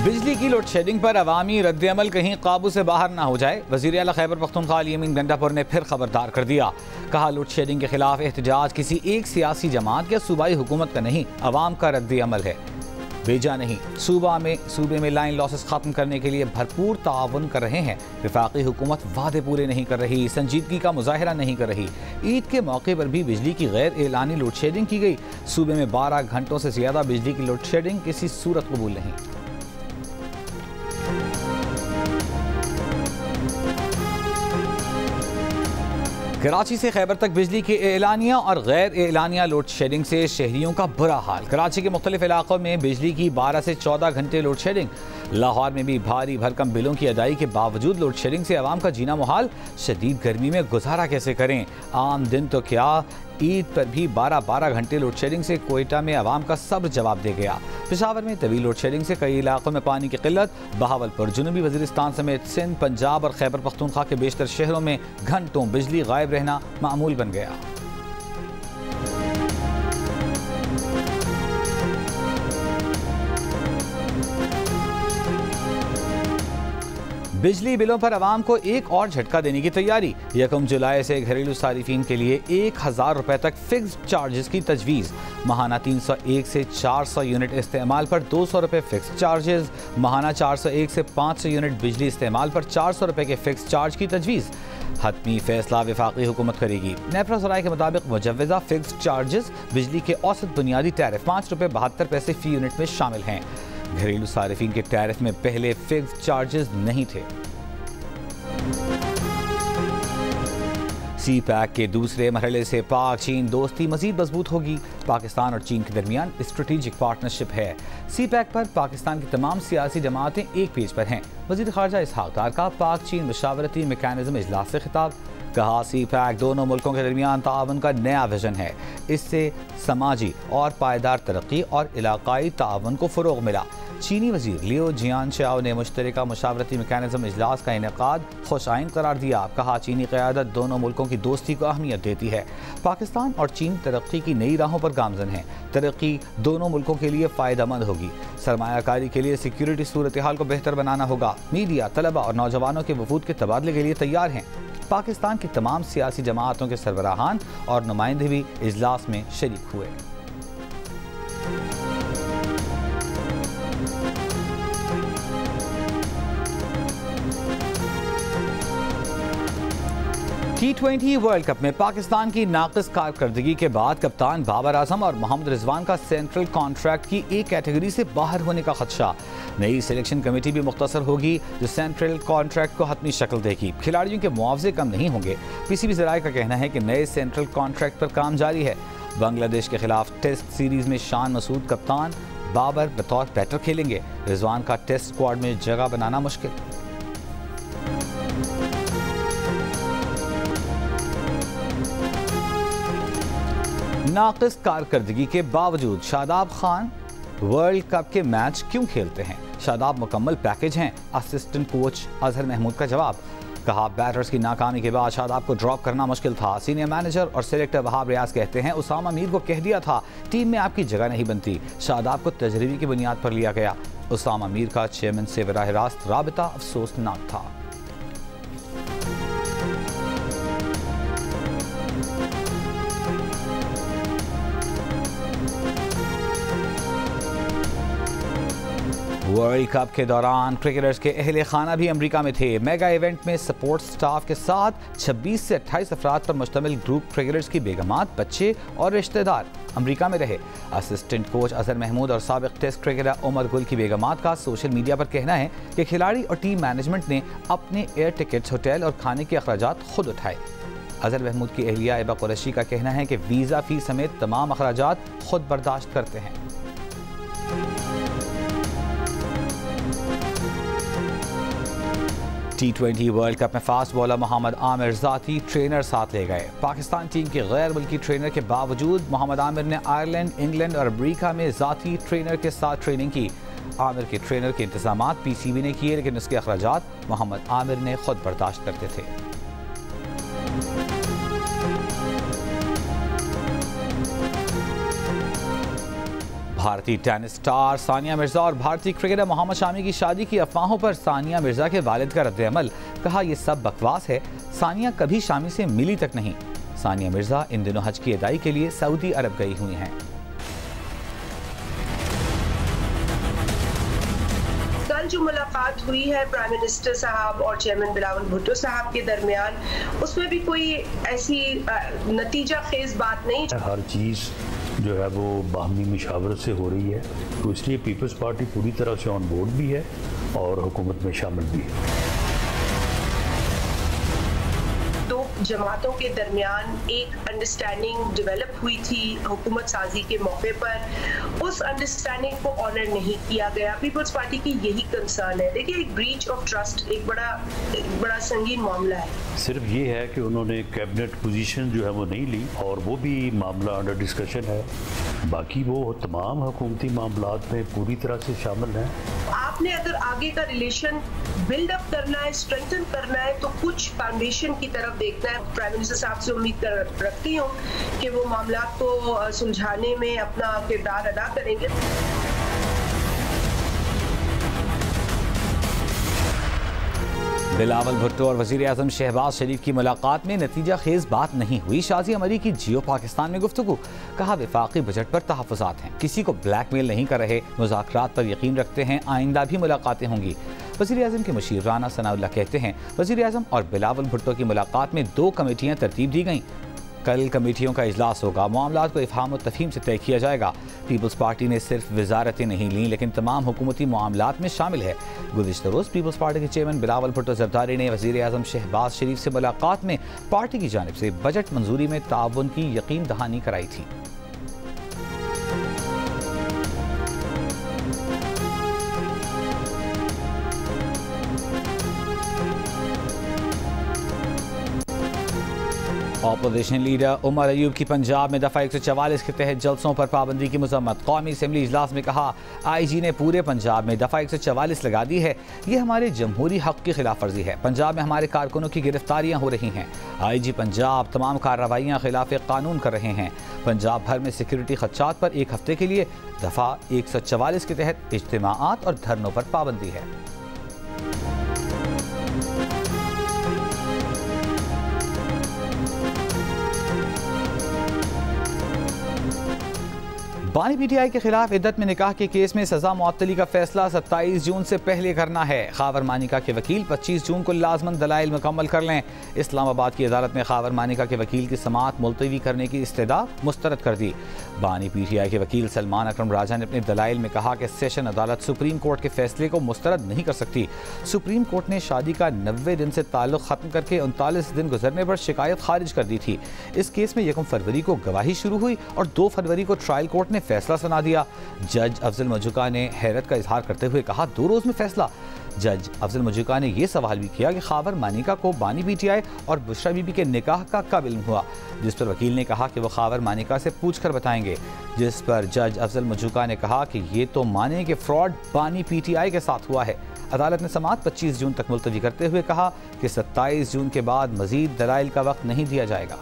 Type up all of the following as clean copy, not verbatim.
बिजली की load shedding पर अवामी रद्द-ए-अमल कहीं काबू से बाहर ना हो जाए। वज़ीर आला खैबर पख्तूनख्वा अमीन गंडापुर ने फिर खबरदार कर दिया। कहा, लोड शेडिंग के खिलाफ एहतजाज किसी एक सियासी जमात या सूबाई हुकूमत का नहीं, अवाम का रद्द-ए-अमल है। बेजा नहीं, सूबे में लाइन लॉसेस खत्म करने के लिए भरपूर ताउन कर रहे हैं। वफाकी हुकूमत वादे पूरे नहीं कर रही, संजीदगी का मुजाहिरा नहीं कर रही। ईद के मौके पर भी बिजली की गैर एलानी लोड शेडिंग की गई। सूबे में 12 घंटों से ज्यादा बिजली की लोड शेडिंग किसी सूरत कबूल नहीं। कराची से खैबर तक बिजली के एलानिया और गैर एलानिया लोड शेडिंग से शहरियों का बुरा हाल। कराची के मुख्तलिफ इलाकों में बिजली की 12 से 14 घंटे लोड शेडिंग। लाहौर में भी भारी भरकम बिलों की अदाई के बावजूद लोड शेडिंग से आवाम का जीना मुहाल। शदीद गर्मी में गुजारा कैसे करें? आम दिन तो क्या, ईद पर भी 12-12 घंटे लोड शेडिंग से कोयटा में आवाम का सब्र जवाब दे गया। पेशावर में तवील लोड शेडिंग से कई इलाकों में पानी की किल्लत। बहावलपुर, जनूबी वजीरिस्तान समेत सिंध, पंजाब और खैबर पख्तूनख्वा के बेशतर शहरों में घंटों बिजली गायब रहना मामूल बन गया। बिजली बिलों पर आवाम को एक और झटका देने की तैयारी। 1 जुलाई से घरेलू सारिफीन के लिए 1000 रुपए तक फिक्स्ड चार्जेस की तजवीज़। माहाना 301 से 400 यूनिट इस्तेमाल पर 200 रुपए फिक्स्ड चार्जेस। माहाना 401 से 500 यूनिट बिजली इस्तेमाल पर 400 रुपए के फिक्स्ड चार्ज की तजवीज़। हतमी फैसला वफाकी हुकूमत करेगी। नेफरा सराय के मुताबिक मुजव्वज़ा फिक्स्ड चार्जेस बिजली के औसत बुनियादी टैरिफ 5 रुपए 72 पैसे फी यूनिट में शामिल हैं। घरेलू सारिफीन के टैरिफ में पहले फिक्स्ड चार्जेस नहीं थे। सी पैक के दूसरे मरहले से पाक चीन दोस्ती मजीद मजबूत होगी। पाकिस्तान और चीन के दरमियान स्ट्रेटेजिक पार्टनरशिप है। सी पैक पर पाकिस्तान की तमाम सियासी जमातें एक पेज पर हैं। वज़ीर ख़ारजा इसहाक डार का पाक चीन मशावरती मैकेनिज्म इजलास से खिताब। कहा, सी पैक दोनों मुल्कों के दरमियान ताउन का नया विजन है। इससे समाजी और पायदार तरक्की और इलाकाई ताउन को फ़रोग़ मिला। चीनी वज़ीर लियो जियानशाओ ने मुश्तरका मशावरती मैकेनिज्म इजलास का इनेकाद खुशआइन करार दिया। कहा, चीनी क़यादत दोनों मुल्कों की दोस्ती को अहमियत देती है। पाकिस्तान और चीन तरक्की की नई राहों पर गामज़न हैं। तरक्की दोनों मुल्कों के लिए फ़ायदेमंद होगी। सरमायाकारी के लिए सिक्योरिटी सूरत हाल को बेहतर बनाना होगा। मीडिया, तलबा और नौजवानों के वफूद के तबादले के लिए तैयार हैं। पाकिस्तान की तमाम सियासी जमातों के सरबराहान और नुमाइंदे भी इजलास में शरीक हुए। T20 वर्ल्ड कप में पाकिस्तान की नाक़िस कारकर्दगी के बाद कप्तान बाबर आजम और मोहम्मद रिजवान का सेंट्रल कॉन्ट्रैक्ट की एक कैटेगरी से बाहर होने का खदशा। नई सिलेक्शन कमेटी भी मुख्तसर होगी जो सेंट्रल कॉन्ट्रैक्ट को हतमी शक्ल देगी। खिलाड़ियों के मुआवजे कम नहीं होंगे। पीसीबी ज़राए का कहना है कि नए सेंट्रल कॉन्ट्रैक्ट पर काम जारी है। बांग्लादेश के खिलाफ टेस्ट सीरीज में शान मसूद कप्तान, बाबर बतौर बैटर खेलेंगे। रिजवान का टेस्ट स्क्वाड में जगह बनाना मुश्किल। नाक़िस कारकर्दगी के बावजूद शादाब खान वर्ल्ड कप के मैच क्यों खेलते हैं? शादाब मुकम्मल पैकेज हैं। असिस्टेंट कोच अजहर महमूद का जवाब। कहा, बैटर्स की नाकामी के बाद शादाब को ड्रॉप करना मुश्किल था। सीनियर मैनेजर और सिलेक्टर वहाब रियाज कहते हैं, उसामा मीर को कह दिया था टीम में आपकी जगह नहीं बनती। शादाब को तजरीबी की बुनियाद पर लिया गया। उसामा मीर का चेयरमैन से बराह रास्त राबिता अफसोसनाक था। वर्ल्ड कप के दौरान क्रिकेटर्स के अहले खाना भी अमेरिका में थे। मेगा इवेंट में सपोर्ट स्टाफ के साथ 26 से 28 अफराद पर मुश्तमिल ग्रुप क्रिकेटर्स की बेगमात, बच्चे और रिश्तेदार अमेरिका में रहे। असिस्टेंट कोच अजहर महमूद और साबिक टेस्ट क्रिकेटर उमर गुल की बेगमात का सोशल मीडिया पर कहना है कि खिलाड़ी और टीम मैनेजमेंट ने अपने एयर टिकट्स, होटल और खाने के अखराजात खुद उठाए। अजहर महमूद की अहलिया एबा कुरैशी का कहना है कि वीज़ा फी समेत तमाम अखराजात खुद बर्दाश्त करते हैं। T20 वर्ल्ड कप में फास्ट बॉलर मोहम्मद आमिर ज़ाती ट्रेनर साथ ले गए। पाकिस्तान टीम के गैर मुल्की ट्रेनर के बावजूद मोहम्मद आमिर ने आयरलैंड, इंग्लैंड और अमेरिका में ज़ाती ट्रेनर के साथ ट्रेनिंग की। आमिर के ट्रेनर के इंतजामात पीसीबी ने किए, लेकिन उसके अखराजात मोहम्मद आमिर ने खुद बर्दाश्त करते थे। भारतीय टेनिस स्टार सानिया मिर्जा और भारतीय क्रिकेटर मोहम्मद शामी की शादी की अफवाहों पर सानिया मिर्जा के वालिद का रद्द-ए-अमल। कहा यह सब बकवास है, सानिया कभी शामी से मिली तक नहीं। सानिया मिर्जा इन दिनों हज की अदाई के लिए सऊदी अरब गई हुई हैं। कल जो मुलाकात हुई है प्राइम मिनिस्टर साहब और चेयरमैन बिलावल भुट्टो साहब के दरमियान, उसमें भी कोई ऐसी नतीजा खेज बात नहीं। हर चीज़ जो है वो बाहमी मुशावरत से हो रही है, तो इसलिए पीपल्स पार्टी पूरी तरह से ऑन बोर्ड भी है और हुकूमत में शामिल भी है। दो जमातों के दरमियान एक अंडरस्टैंडिंग डेवलप हुई थी हुकूमत साजी के मौके पर, उस अंडरस्टैंडिंग को ऑनर नहीं किया गया। पीपल्स पार्टी की यही कंसर्न है। देखिए, एक ब्रीच ऑफ ट्रस्ट एक बड़ा संगीन मामला है। सिर्फ ये है कि उन्होंने कैबिनेट पोजीशन जो है वो नहीं ली और वो भी मामला अंडर डिस्कशन है। बाकी वो तमाम हुकूमती मामलात में पूरी तरह से शामिल हैं। आपने अगर आगे का रिलेशन बिल्डअप करना है, स्ट्रेंथन करना है, तो कुछ फाउंडेशन की तरफ देखना है। प्राइम मिनिस्टर साहब से उम्मीद रखती हूँ कि वो मामला को सुलझाने में अपना किरदार अदा करेंगे। बिलावल भुट्टो और वज़ीर आज़म शहबाज शरीफ की मुलाकात में नतीजा खेज बात नहीं हुई। शाजी अमरी की जियो पाकिस्तान में गुफ्तगू। कहा वफाकी बजट पर तहफ़्फ़ुज़ात हैं, किसी को ब्लैकमेल नहीं कर रहे, मुज़ाकरात पर यकीन रखते हैं, आइंदा भी मुलाकातें होंगी। वज़ीर आज़म के मुशीर राना सनाउल्लाह कहते हैं वज़ीर आज़म और बिलावल भुट्टो की मुलाकात में 2 कमेटियाँ तरतीब दी गईं। कल कमेटियों का इजलास होगा, मामलात को इफ़हाम और तफ़हीम से तय किया जाएगा। पीपल्स पार्टी ने सिर्फ वजारतें नहीं लीं, लेकिन तमाम हुकूमती मामलात में शामिल है। गुज़िश्ता रोज़ पीपल्स पार्टी के चेयरमैन बिलावल भुट्टो ज़रदारी ने वज़ीर आज़म शहबाज शरीफ से मुलाकात में पार्टी की जानिब से बजट मंजूरी में ताउन की यकीन दहानी कराई थी। अपोजिशन लीडर उमर अयूब की पंजाब में दफ़ा 144 के तहत जलसों पर पाबंदी की मज़म्मत। कौमी असम्बली इजलास में कहा IG ने पूरे पंजाब में दफ़ा 144 लगा दी है, ये हमारे जमहूरी हक़ की खिलाफ वर्जी है। पंजाब में हमारे कारकुनों की गिरफ्तारियाँ हो रही हैं। IG पंजाब तमाम कार्रवाइयाँ खिलाफ कानून कर रहे हैं। पंजाब भर में सिक्योरिटी खदशात पर 1 हफ्ते के लिए दफ़ा 144 के तहत इज्तिमाआत और धरनों पर पाबंदी है। बानी PTI के खिलाफ इद्दत में निकाह के केस में सजा मुअत्तली का फैसला 27 जून से पहले करना है। खावर मानिका के वकील 25 जून को लाजमन दलाइल मुकम्मल कर लें। इस्लामाबाद की अदालत में खावर मानिका के वकील की समाअत मुलतवी करने की इस्तदा मुस्तरद कर दी। बानी PTI के वकील सलमान अकरम राजा ने अपने दलाइल में कहा कि सेशन अदालत सुप्रीम कोर्ट के फैसले को मुस्तरद नहीं कर सकती। सुप्रीम कोर्ट ने शादी का 90 दिन से ताल्लुक खत्म करके 39 दिन गुजरने पर शिकायत खारिज कर दी थी। इस केस में 1 फरवरी को गवाही शुरू हुई और 2 फरवरी को ट्रायल कोर्ट ने फैसला सुना दिया। जज अफजल मजुका ने हैरत का इजहार करते हुए कहा 2 रोज में फैसला। जज अफजल मजुका ने यह सवाल भी किया कि खावर मानिका को बानी PTI और बुशरा बीबी के निकाह का कब इल्म हुआ, जिस पर वकील ने कहा कि वो खावर मानिका से पूछकर बताएंगे। जिस पर जज अफजल मजुका ने कहा कि ये तो माने कि फ्रॉड बानी PTI के साथ हुआ है। अदालत ने समाअत 25 जून तक मुलतवी करते हुए कहा कि 27 जून के बाद मजीद दलाइल का वक्त नहीं दिया जाएगा।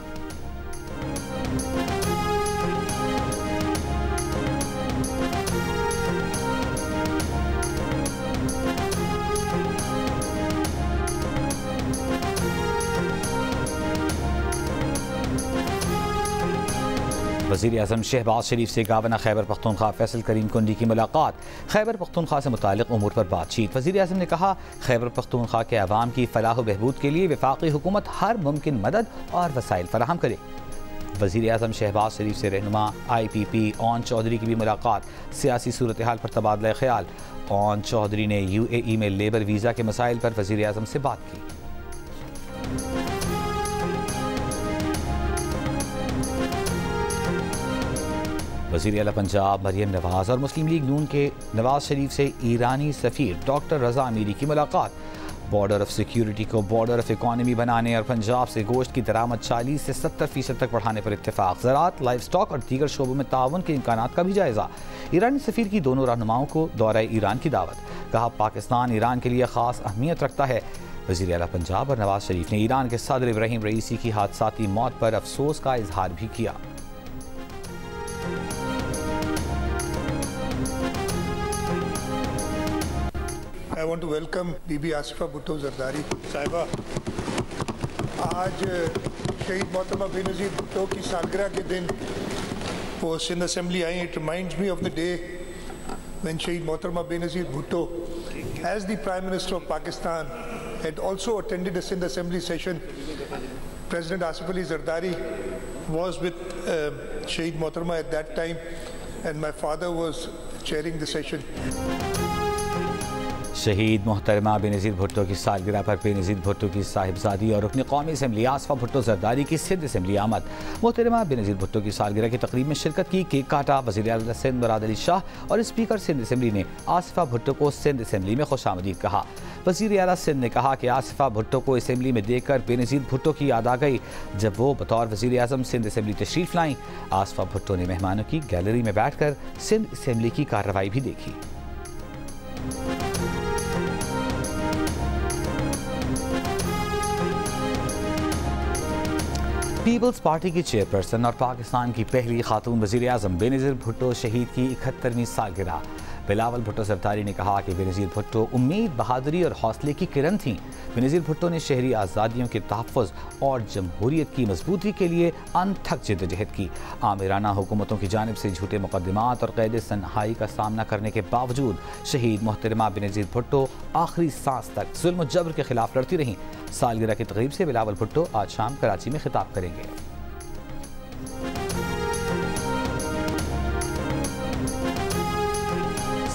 वज़ीर आज़म शहबाज शरीफ से गवर्नर खैबर पख्तूनख्वा फैसल करीम कुंडी की मुलाकात। खैबर पख्तूनख्वा से मुतालिक उमूर पर बातचीत। वज़ीर आज़म ने कहा खैबर पख्तूनख्वा के अवाम की फलाह व बहबूद के लिए वफाकी हुकूमत हर मुमकिन मदद और वसाइल फराहम करे। वज़ीर आज़म शहबाज शरीफ से रहनुमा IPP ओन चौधरी की भी मुलाकात। सियासी सूरत हाल पर तबादला ख्याल। ओन चौधरी ने UAE में लेबर वीज़ा के मसाइल पर वज़ीर आज़म से बात की। वज़ीर आला पंजाब मरियम नवाज और मुस्लिम लीग नून के नवाज शरीफ से ईरानी सफ़ीर डॉक्टर रज़ा अमीरी की मुलाकात। बॉर्डर ऑफ सिक्योरिटी को बॉर्डर ऑफ इकॉनमी बनाने और पंजाब से गोश्त की दरामद 40 से 70% तक बढ़ाने पर इत्तेफाक। ज़राअत, लाइव स्टॉक और दीगर शोबों में ताउन के इम्कानात का भी जायज़ा। ईरानी सफ़ीर की दोनों रहनुमाओं को दौरे ईरान की दावत। कहा पाकिस्तान ईरान के लिए ख़ास अहमियत रखता है। वज़ीर आला पंजाब और नवाज शरीफ ने ईरान के सदर इब्राहिम रईसी की हादसाती मौत पर अफसोस का इजहार भी किया। I want to welcome बीबी आसिफा भुट्टो जरदारी साहिबा। आज शहीद मोहतरमा बेनज़ीर भुट्टो की सालगिरह के दिन वो सिंध असेंबली आई। It reminds me of the day when Shaheed Mohtama Benazir Bhutto, as the Prime Minister of Pakistan, had also attended a Sindh Assembly session. President Asif Ali Zardari was with Shaheed Mohtama at that time, and my father was chairing the session. शहीद मोहतरमा बेनज़ीर भुट्टो की सालगिरह पर बेनज़ीर भुट्टो की साहिबजादी और रुकन कौमी assembly Asifa Bhutto Zardari की सिंध असम्बली आमद। मोहतरमा बेनज़ीर भुट्टो की सालगिरह की तकरीब में शिरकत की, केक काटा। वज़ीर आला सिंध मुराद अली शाह और स्पीकर सिंध असम्बली ने आसिफा भुट्टो को सिंध असम्बली में खुशामदीद कहा। वज़ीर आला सिंध ने कहा कि आसिफा भुट्टो को असम्बली में देखकर बेनज़ीर भुट्टो की याद आ गई जब वो बतौर वज़ीर आज़म सिंध असम्बली तशरीफ़ लाईं। आसिफा भुट्टो ने मेहमानों की गैलरी में बैठ कर सिंध असम्बली की कार्रवाई भी देखी। पीपल्स पार्टी की चेयरपर्सन और पाकिस्तान की पहली खातून वज़ीर आज़म बेनज़ीर भुट्टो शहीद की 71वीं सालगिरह। बिलावल भुट्टो जरदारी ने कहा कि बेनज़ीर भुट्टो उम्मीद, बहादुरी और हौसले की किरण थीं। बेनज़ीर भुट्टो ने शहरी आज़ादियों के तहफ़्फ़ुज़ और जमहूरियत की मजबूती के लिए अनथक जद्दोजहद की। आमिराना हुकूमतों की जानिब से झूठे मुकदमात और क़ैद सनहाई का सामना करने के बावजूद शहीद मोहतरमा बेनज़ीर भुट्टो आखिरी सांस तक जुल्म और जबर के खिलाफ लड़ती रहीं। सालगिरह की तकरीब से बिलावल भुट्टो आज शाम कराची में खिताब करेंगे।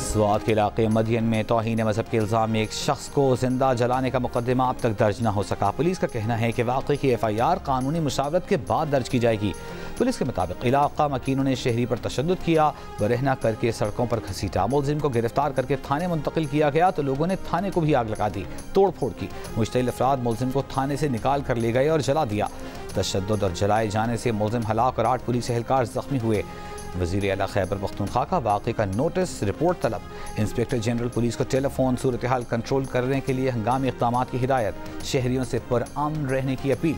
स्वात के इलाके मदियन में तौहीन मजहब के इल्ज़ाम में एक शख्स को जिंदा जलाने का मुकदमा अब तक दर्ज न हो सका। पुलिस का कहना है कि वाक़े की FIR कानूनी मुशावरत के बाद दर्ज की जाएगी। पुलिस के मुताबिक इलाका मकीनों ने शहरी पर तशद्दुद किया, बरहना करके सड़कों पर घसीटा। मुलजिम को गिरफ्तार करके थाने मुंतकिल किया गया तो लोगों ने थाने को भी आग लगा दी, तोड़ फोड़ की। मुश्तइल अफराद मुलजिम को थाने से निकाल कर ले गए और जला दिया। तशद्दुद और जलाए जाने से मुलजिम हलाक और 8 पुलिस एहलकार जख्मी हुए। वज़ीर आला खैबर पख्तूनख्वा का वाक़े का नोटिस रिपोर्ट तलब। इंस्पेक्टर जनरल पुलिस को टेलीफोन सूरत हाल कंट्रोल करने के लिए हंगामी इक़दाम की हिदायत। शहरियों से पुरअमन रहने की अपील।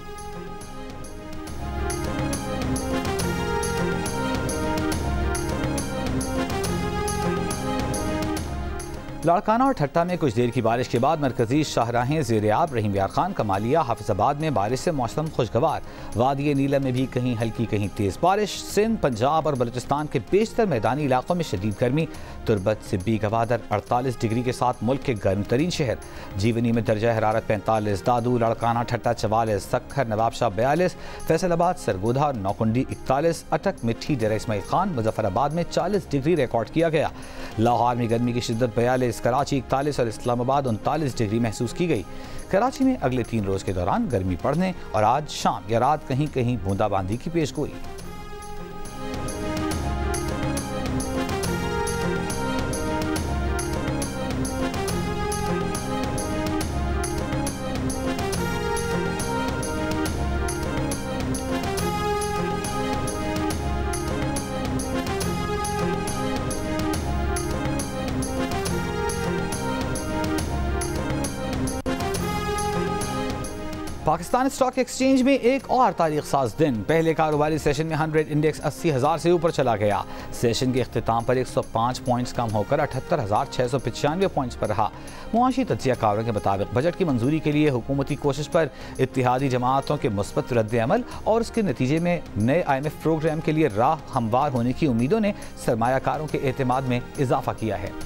लाड़काना और ठट्टा में कुछ देर की बारिश के बाद मरकजी शाहराहें ज़ेर-ए-आब, रहीम यार खान, कमालिया, हाफिजाबाद में बारिश से मौसम खुशगवार। वादी नीलम में भी कहीं हल्की कहीं तेज़ बारिश। सिंध, पंजाब और बलूचिस्तान के बेशतर मैदानी इलाकों में शदीद गर्मी। तुरबत, सिब्बी, गवादर 48 डिग्री के साथ मुल्क के गर्म तरीन शहर। जीवनी में दर्जा हरारत 45, दादू, लाड़काना, ठट्टा 44, सक्खर, नवाबशाह 42, फैसलाबाद, सरगोधा, नौकुंडी 41, अटक, मिट्टी, डेरा इस्माइल खान, मुजफ्फराबाद में 40 डिग्री रिकॉर्ड किया गया। लाहौर में गर्मी की शिद्दत 42, कराची 41 और इस्लामाबाद 39 डिग्री महसूस की गई। कराची में अगले 3 रोज के दौरान गर्मी पड़ने और आज शाम या रात कहीं कहीं बूंदाबांदी की पेशगोई। पाकिस्तान स्टॉक एक्सचेंज में एक और तारीख साज दिन। पहले कारोबारी सेशन में 100 इंडेक्स 80,000 से ऊपर चला गया। सेशन के अख्तिताम पर 105 पॉइंट्स कम होकर 78,695 पॉइंट्स पर रहा। मुआशी तज्जियाकारों के मुताबिक बजट की मंजूरी के लिए हुकूमती कोशिश पर इत्तेहादी जमातों के मुस्बत रद्द-ए-अमल और उसके नतीजे में नए IMF प्रोग्राम के लिए राह हमवार होने की उम्मीदों ने सरमायाकारों के एतमाद में इजाफा किया है।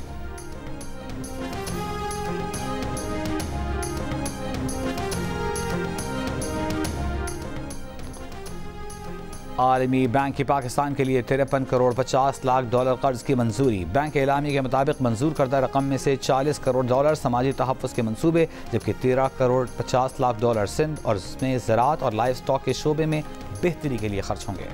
आलमी बैंक की पाकिस्तान के लिए 53 करोड़ 50 लाख डॉलर कर्ज की मंजूरी। बैंक एलामी के मुताबिक मंजूर करदा रकम में से 40 करोड़ डॉलर समाजी तहफ़्फ़ुज़ के मंसूबे, जबकि 13 करोड़ 50 लाख डॉलर सिंध और इसमें ज़राअत और लाइव स्टॉक के शोबे में बेहतरी के लिए खर्च होंगे।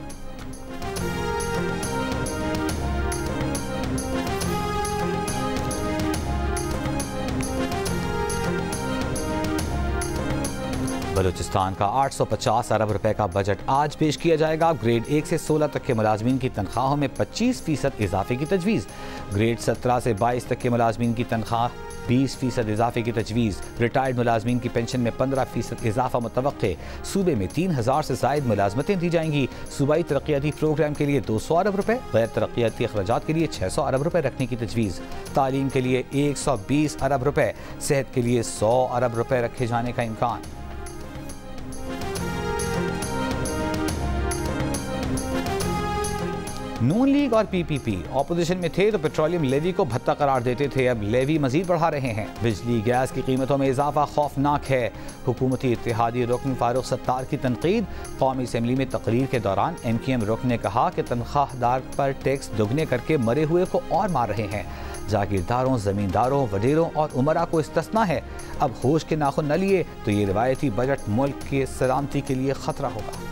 बलूचिस्तान का 850 अरब रुपए का बजट आज पेश किया जाएगा। ग्रेड 1 से 16 तक के मुलाजमीन की तनख्वाहों में 25% इजाफे की तजवीज़। ग्रेड 17 से 22 तक के मुलाजमीन की तनख्वाह 20% इजाफे की तजवीज़। रिटायर्ड मुलाजमीन की पेंशन में 15% इजाफा मुतवक्के। सूबे में 3000 से ज़ायद मुलाजमतें दी जाएंगी। सूबाई तरक्याती प्रोग्राम के लिए 200 अरब रुपए, गैर तरक्याती अखराजात के लिए 600 अरब रुपए रखने की तजवीज़। तालीम के लिए 120 अरब रुपए, सेहत के लिए 100 अरब रुपए रखे जाने का इम्कान। नून लीग और पीपीपी ऑपोजिशन में थे तो पेट्रोलियम लेवी को भत्ता करार देते थे, अब लेवी मजीद बढ़ा रहे हैं। बिजली गैस की कीमतों में इजाफा खौफनाक है। हुकूमती इत्तेहादी रुकन फारूक सत्तार की तनकीद। कौमी असम्बली में तकरीर के दौरान MKM रुकन ने कहा कि तनख्वाहदार पर टैक्स दुगने करके मरे हुए को और मार रहे हैं। जागीरदारों, जमींदारों, वडेरों और उमरा को इस्तिस्ना है। अब होश के नाखुन न लिए तो ये रिवायती बजट मुल्क के सलामती के लिए खतरा होगा।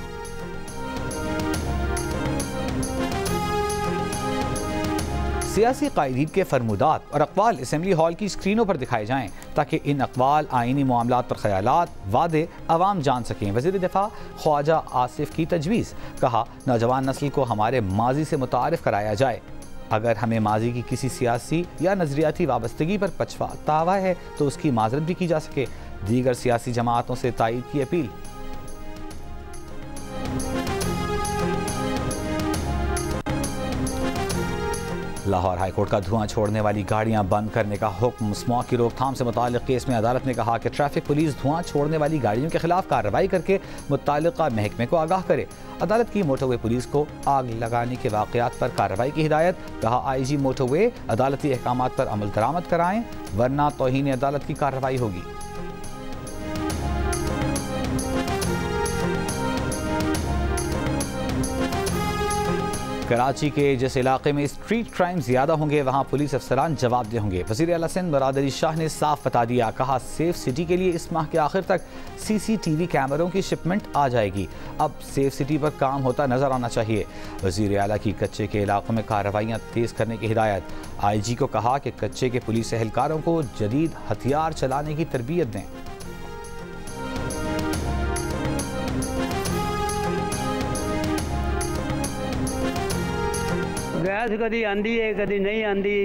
सियासी कायदीन के फरमुदात और अक़वाल असम्बली हॉल की स्क्रीनों पर दिखाए जाएं ताकि इन अक़वाल आईनी मामलात पर ख्यालात वादे अवाम जान सकें। वज़ीर दिफा ख्वाजा आसिफ की तजवीज़। कहा, नौजवान नस्ल को हमारे माजी से मुतारिफ कराया जाए। अगर हमें माजी की किसी सियासी या नज़रियाती वाबस्तगी पर पछतावा है तो उसकी माजरत भी की जा सके। दीगर सियासी जमातों से तायीद की अपील। लाहौर हाईकोर्ट का धुआं छोड़ने वाली गाड़ियां बंद करने का हुक्म। स्मॉग की रोकथाम से मुताल्लिक़ केस में अदालत ने कहा कि ट्रैफिक पुलिस धुआं छोड़ने वाली गाड़ियों के खिलाफ कार्रवाई करके मुत्तालिका महकमे को आगाह करे। अदालत की मोटरवे पुलिस को आग लगाने के वाक़यात पर कार्रवाई की हिदायत। कहा, IG मोटरवे अदालती अहकामात पर अमल दरामद कराएं वरना तौहीन अदालत की कार्रवाई होगी। कराची के जिस इलाके में स्ट्रीट क्राइम ज़्यादा होंगे वहाँ पुलिस अफसरान जवाबदेह होंगे। वज़ीर आला सिंध मुराद अली शाह ने साफ बता दिया। कहा, सेफ सिटी के लिए इस माह के आखिर तक CCTV कैमरों की शिपमेंट आ जाएगी। अब सेफ सिटी पर काम होता नजर आना चाहिए। वज़ीर आला की कच्चे के इलाकों में कार्रवाइयाँ तेज़ करने की हिदायत। IG को कहा कि कच्चे के पुलिस एहलकारों को जदीद हथियार चलाने की तरबियत दें। गैस कभी आंदी है कभी नहीं आंदी,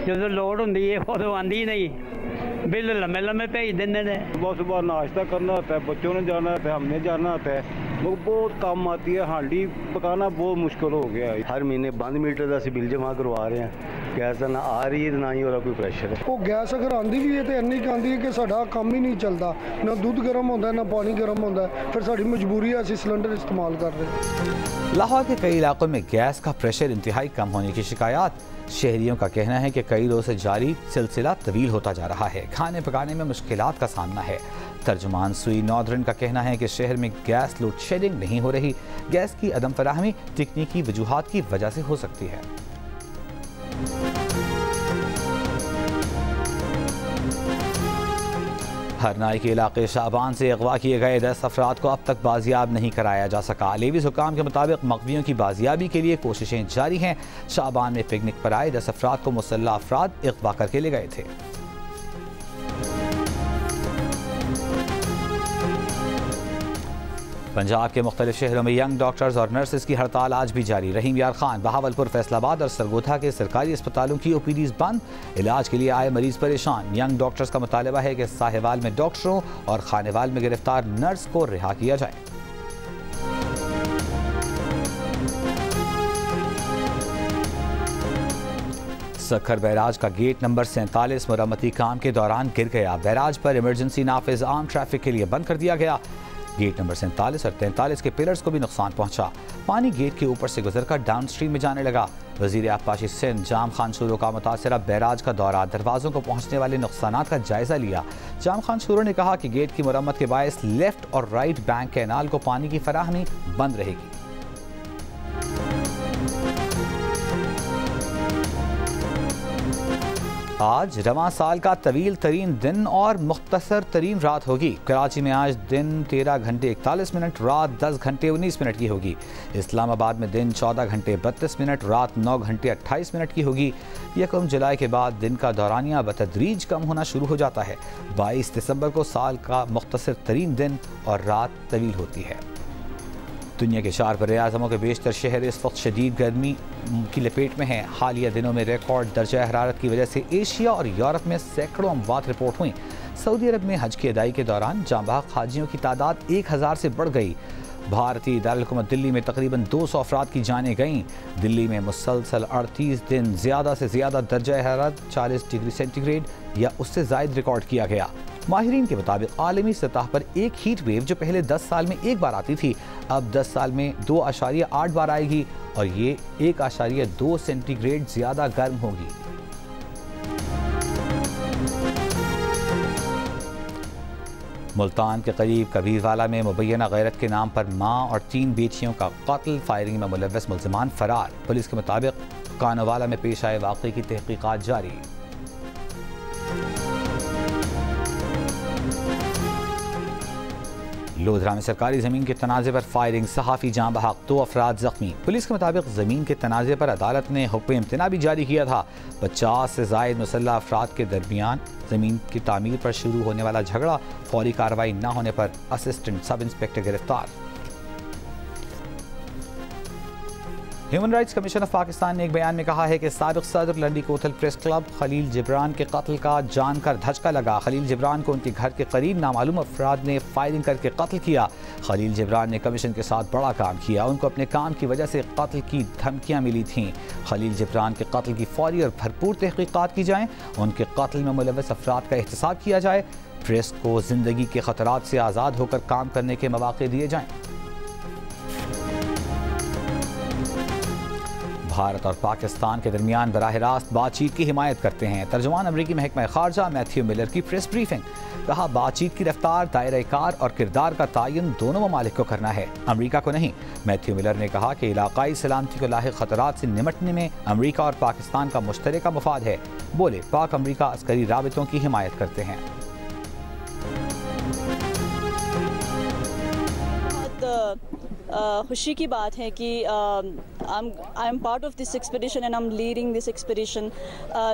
जो लोड होंगी है वो आंदी नहीं, बिल लम्बे लम्बे भेज देने ने। सुबह सुबह नाश्ता करना होता है, बच्चों ने जाना होता है, हमने जाना होता है, वो बहुत काम आती है। हांडी पकाना बहुत मुश्किल हो गया है। हर महीने 5 मीटर का असीं बिल जमा करवा रहे हैं। गैस ना आ रही है ना ही और कोई प्रेशर है। वो गैस अगर आंदी भी है तो इन्नी आंदी है कि साडा काम ही नहीं चलता, ना दूध गर्म होता है ना पानी गर्म होता है। फिर साडी मजबूरी है, असीं सिलेंडर इस्तेमाल कर रहे हैं। लाहौर के कई इलाकों में गैस का प्रेशर इंतहाई कम होने की शिकायत। शहरियों का कहना है कि कई रोज़ से जारी सिलसिला तवील होता जा रहा है। खाने पकाने में मुश्किलात का सामना है। तर्जुमान सुई नॉर्दर्न का कहना है कि शहर में गैस लोड शेडिंग नहीं हो रही। गैस की अदम फराहमी तकनीकी वजूहात की वजह से हो सकती है। हरनाई के इलाके शाबान से अगवा किए गए 10 अफराद को अब तक बाजियाब नहीं कराया जा सका। लेवी हुकाम के मुताबिक मकवियों की बाजियाबी के लिए कोशिशें जारी हैं। शाबान में पिकनिक पर आए 10 अफराद को मुसल्लह अफराद अगवा करके ले गए थे। पंजाब के मुख्तलिफ शहरों में यंग डॉक्टर्स और नर्सेज की हड़ताल आज भी जारी। रहीम यार खान, बहावलपुर, फैसलाबाद और सरगोधा के सरकारी अस्पतालों की OPDs बंद। इलाज के लिए आए मरीज परेशान। यंग डॉक्टर्स का मुतालबा है कि साहिवाल में डॉक्टरों और खानेवाल में गिरफ्तार नर्स को रिहा किया जाए। सखर बैराज का गेट नंबर 47 मरम्मती काम के दौरान गिर गया। बैराज पर इमरजेंसी नाफिज आम ट्रैफिक के लिए बंद कर दिया गया। गेट नंबर 47 और 43 के पिलर्स को भी नुकसान पहुंचा। पानी गेट के ऊपर से गुजरकर डाउन स्ट्रीम में जाने लगा। वजीर आबपाशी सिंध जाम खान शूरो का मुतासरा बैराज का दौरा, दरवाज़ों को पहुंचने वाले नुकसानात का जायजा लिया। जाम खान शूरो ने कहा कि गेट की मरम्मत के बायस लेफ्ट और राइट बैंक कैनाल को पानी की फराहमी बंद रहेगी। आज रवां साल का तवील तरीन दिन और मुख्तसर तरीन रात होगी। कराची में आज दिन 13 घंटे 41 मिनट, रात 10 घंटे 19 मिनट की होगी। इस्लामाबाद में दिन 14 घंटे 32 मिनट, रात 9 घंटे 28 मिनट की होगी। 1 जुलाई के बाद दिन का दौरानिया बतदरीज कम होना शुरू हो जाता है। 22 दिसंबर को साल का मुख्तसर तरीन दिन और रात तवील होती है। दुनिया के 4 बरआज़मों के बेशतर शहर इस वक्त शदीद गर्मी की लपेट में हैं। हालिया दिनों में रिकॉर्ड दर्जा हरारत की वजह से एशिया और यूरोप में सैकड़ों अमवात रिपोर्ट हुई। सऊदी अरब में हज की अदाई के दौरान जांबाग हाजियों की तादाद 1000 से बढ़ गई। भारतीय दारुल-हुकूमत दिल्ली में तकरीबन 200 अफराद की जानें गईं। दिल्ली में मुसलसल 38 दिन ज़्यादा से ज़्यादा दर्जा हरारत 40 डिग्री सेंटीग्रेड या उससे ज़ायद रिकॉर्ड किया गया। माहिरीन के मुताबिक आलमी सतह पर एक हीट वेव जो पहले 10 साल में एक बार आती थी, अब 10 साल में 2.8 बार आएगी और ये 1.2 सेंटीग्रेड ज़्यादा गर्म होगी। मुल्तान के करीब कबीरवाला में मुबैना गैरत के नाम पर मां और 3 बेटियों का कत्ल, फायरिंग में मुलव्वस मुल्ज़िमान फरार। पुलिस के मुताबिक कानोवाला में पेश आए वाक़े की तहकीकात जारी। लोधरा में सरकारी ज़मीन के तनाज़े पर फायरिंग, सहाफ़ी जाँ बहक, 2 अफराद ज़ख्मी। पुलिस के मुताबिक ज़मीन के तनाज़े पर अदालत ने हुक्म इम्तना भी जारी किया था। 50 से ज़ायद मुसल्लह अफराद के दरमियान ज़मीन की तामीर पर शुरू होने वाला झगड़ा, फौरी कार्रवाई न होने पर असिस्टेंट सब इंस्पेक्टर गिरफ्तार। Human rights commission of Pakistan ने एक बयान में कहा है कि साबिक़ सदर लंडी कोथल प्रेस क्लब खलील जिब्रान के कत्ल का जानकर धचका लगा। खलील जिब्रान को उनके घर के करीब नामालूम अफराद ने फायरिंग करके कत्ल किया। खलील जिब्रान ने कमीशन के साथ बड़ा काम किया। उनको अपने काम की वजह से कत्ल की धमकियाँ मिली थीं। खलील जिब्रान के कत्ल की फौरी और भरपूर तहकीकात की जाएँ, उनके कत्ल में मुलव्वस अफराद का एहतसाब किया जाए, प्रेस को ज़िंदगी के खतरात से आज़ाद होकर काम करने के मौक़े दिए जाएँ। भारत और पाकिस्तान के दरमियान बराह रास्त बातचीत की हिमायत करते हैं। तर्जुमान अमरीकी महकमा खारजा मैथ्यू मिलर की प्रेस ब्रीफिंग। कहा, बातचीत की रफ्तार, दायरा कार और किरदार का तयन दोनों ममालिक को करना है, अमरीका को नहीं। मैथ्यू मिलर ने कहा कि इलाकाई सलामती को लाहिक खतरात से निमटने में अमरीका और पाकिस्तान का मुश्तरका मफाद है। बोले, पाक अमरीका अस्करी राबितों की हिमायत करते हैं। खुशी की बात है कि I am part of this expedition and I am leading this expedition,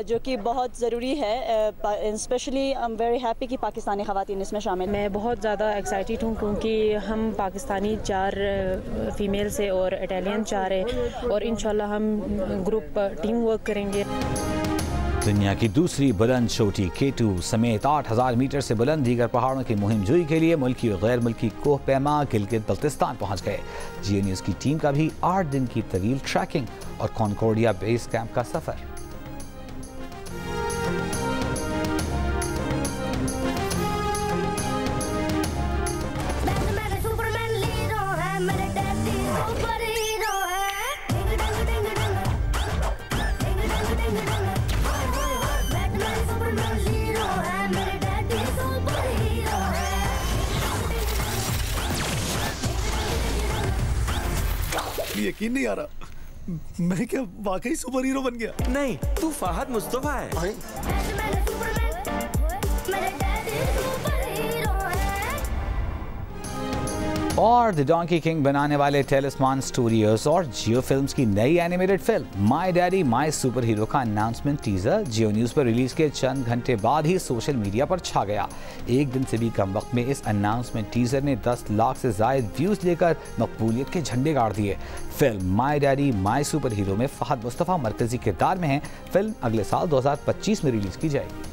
जो कि बहुत ज़रूरी है। Specially I am very happy कि पाकिस्तानी ख़वातीन इसमें शामिल। मैं बहुत ज़्यादा एक्साइटेड हूँ क्योंकि हम पाकिस्तानी 4 फीमेल से और इटालियन 4 है और इंशाल्लाह हम ग्रुप टीम वर्क करेंगे। दुनिया की दूसरी बुलंद चोटी K2 समेत 8000 मीटर से बुलंद दीगर पहाड़ों की मुहिम जोई के लिए मुल्की और गैर मुल्की कोह पैमा गिलगित बल्तिस्तान पहुंच गए। GA न्यूज़ की टीम का भी 8 दिन की तवील ट्रैकिंग और कॉनकोर्डिया बेस कैंप का सफर। यकीन नहीं आ रहा, मैं क्या वाकई सुपर हीरो बन गया? नहीं, तू फहद मुस्तफा है। और द डोंकी किंग बनाने वाले टेलिस्मान स्टूडियोज और जियो फिल्म्स की नई animated film my daddy my super hero का अनाउंसमेंट टीजर जियो न्यूज़ पर रिलीज के चंद घंटे बाद ही सोशल मीडिया पर छा गया। एक दिन से भी कम वक्त में इस अनाउंसमेंट टीजर ने 10 लाख से जायद व्यूज लेकर मकबूलियत के झंडे गाड़ दिए। Film my daddy my super hero में फहद मुस्तफा मरकजी किरदार में हैं। फिल्म अगले साल 2025 में रिलीज की जाएगी।